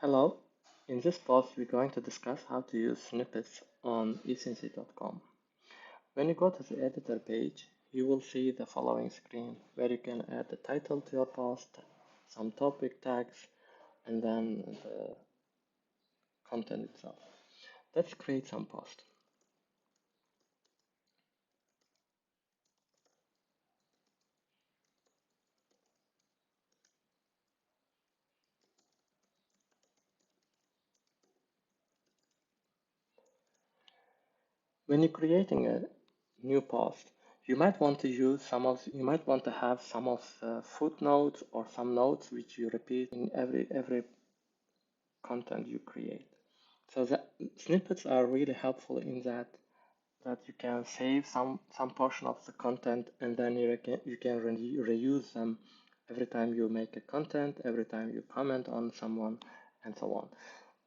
Hello, in this post we're going to discuss how to use snippets on Ecency.com. When you go to the editor page, you will see the following screen where you can add the title to your post, some topic tags, and then the content itself. Let's create some post. When you're creating a new post, you might want to have some of the footnotes or some notes which you repeat in every content you create. So the snippets are really helpful in that you can save some portion of the content and then you can reuse them every time you make a content, every time you comment on someone, and so on.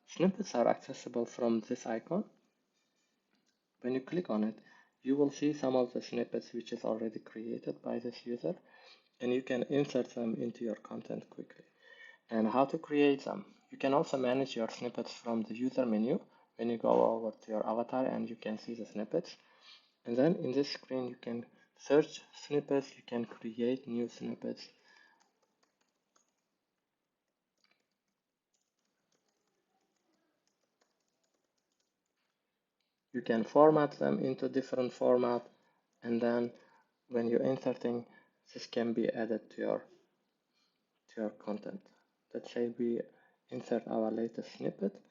Snippets are accessible from this icon. When you click on it, you will see some of the snippets which is already created by this user, and you can insert them into your content quickly. And how to create them. You can also manage your snippets from the user menu when you go over to your avatar and you can see the snippets. And then in this screen, you can search snippets, you can create new snippets. You can format them into different format, and then when you're inserting, this can be added to your content. Let's say we insert our latest snippet,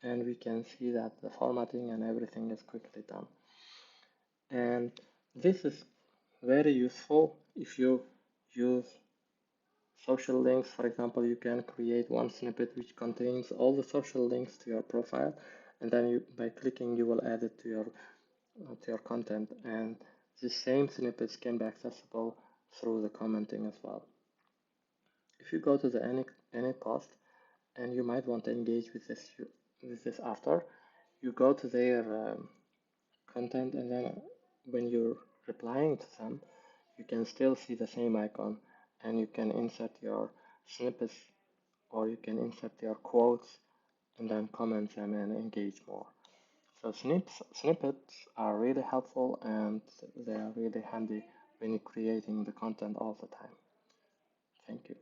and we can see that the formatting and everything is quickly done. And this is very useful if you use social links. For example, you can create one snippet which contains all the social links to your profile, and then by clicking you will add it to your content, and the same snippets can be accessible through the commenting as well. If you go to the any post and you might want to engage with this after, you go to their content, and then when you're replying to them, you can still see the same icon, and you can insert your snippets or you can insert your quotes and then comment them and engage more. So snippets are really helpful and they are really handy when you're creating the content all the time. Thank you.